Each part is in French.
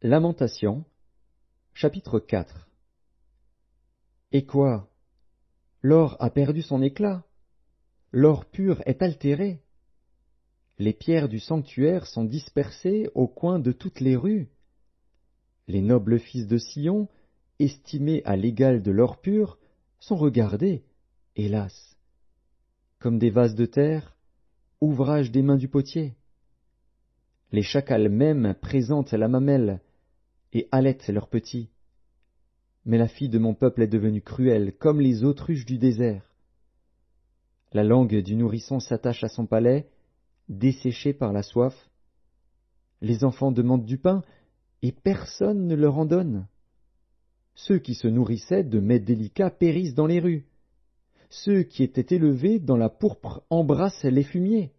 Lamentations, chapitre 4. Et quoi? L'or a perdu son éclat, l'or pur est altéré. Les pierres du sanctuaire sont dispersées au coin de toutes les rues. Les nobles fils de Sion, estimés à l'égal de l'or pur, sont regardés, hélas, comme des vases de terre, ouvrage des mains du potier. Les chacals même présentent la mamelle et allaitent leurs petits. Mais la fille de mon peuple est devenue cruelle, comme les autruches du désert. La langue du nourrisson s'attache à son palais, desséchée par la soif. Les enfants demandent du pain, et personne ne leur en donne. Ceux qui se nourrissaient de mets délicats périssent dans les rues. Ceux qui étaient élevés dans la pourpre embrassent les fumiers.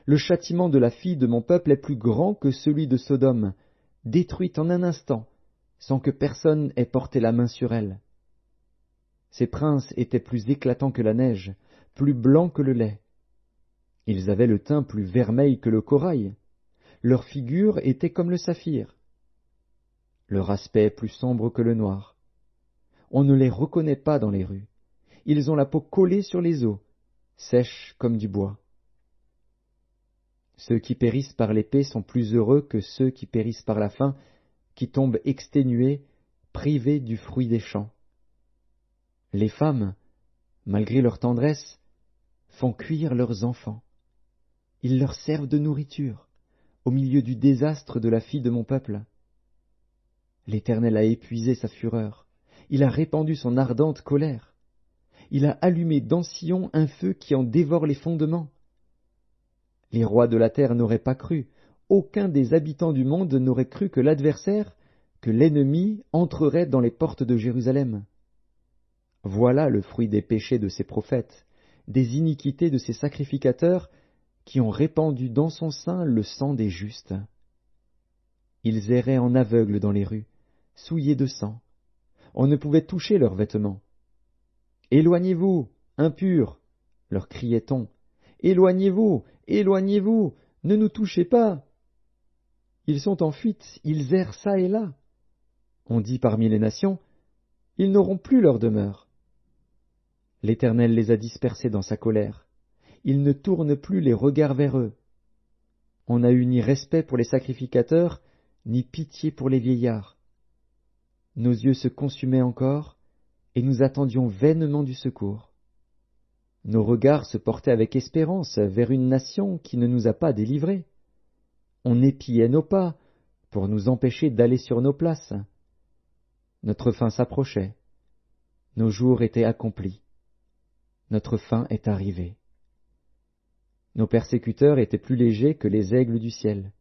Le châtiment de la fille de mon peuple est plus grand que celui de Sodome, détruite en un instant, sans que personne ait porté la main sur elle. Ces princes étaient plus éclatants que la neige, plus blancs que le lait. Ils avaient le teint plus vermeil que le corail. Leur figure était comme le saphir. Leur aspect plus sombre que le noir. On ne les reconnaît pas dans les rues. Ils ont la peau collée sur les os, sèche comme du bois. Ceux qui périssent par l'épée sont plus heureux que ceux qui périssent par la faim, qui tombent exténués, privés du fruit des champs. Les femmes, malgré leur tendresse, font cuire leurs enfants. Ils leur servent de nourriture, au milieu du désastre de la fille de mon peuple. L'Éternel a épuisé sa fureur, il a répandu son ardente colère. Il a allumé dans Sion un feu qui en dévore les fondements. Les rois de la terre n'auraient pas cru, aucun des habitants du monde n'aurait cru que l'adversaire, que l'ennemi entrerait dans les portes de Jérusalem. Voilà le fruit des péchés de ses prophètes, des iniquités de ses sacrificateurs, qui ont répandu dans son sein le sang des justes. Ils erraient en aveugles dans les rues, souillés de sang. On ne pouvait toucher leurs vêtements. « Éloignez-vous, impurs !» leur criait-on. « Éloignez-vous, éloignez-vous, ne nous touchez pas !» Ils sont en fuite, ils errent çà et là. On dit parmi les nations, ils n'auront plus leur demeure. L'Éternel les a dispersés dans sa colère. Il ne tourne plus les regards vers eux. On n'a eu ni respect pour les sacrificateurs, ni pitié pour les vieillards. Nos yeux se consumaient encore, et nous attendions vainement du secours. Nos regards se portaient avec espérance vers une nation qui ne nous a pas délivrés. On épiait nos pas pour nous empêcher d'aller sur nos places. Notre fin s'approchait. Nos jours étaient accomplis. Notre fin est arrivée. Nos persécuteurs étaient plus légers que les aigles du ciel.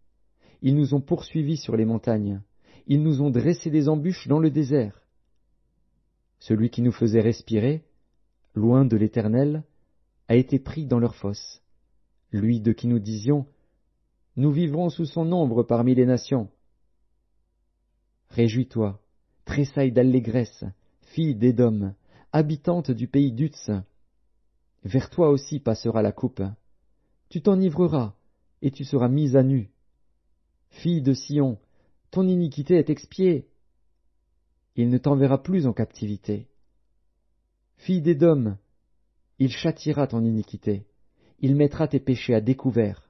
Ils nous ont poursuivis sur les montagnes. Ils nous ont dressé des embûches dans le désert. Celui qui nous faisait respirer, loin de l'Éternel, a été pris dans leur fosse. Lui de qui nous disions, nous vivrons sous son ombre parmi les nations. Réjouis-toi, tressaille d'allégresse, fille d'Édom, habitante du pays d'Utz. Vers toi aussi passera la coupe. Tu t'enivreras, et tu seras mise à nu. Fille de Sion, ton iniquité est expiée. Il ne t'enverra plus en captivité. Fille d'Édom, il châtiera ton iniquité, il mettra tes péchés à découvert.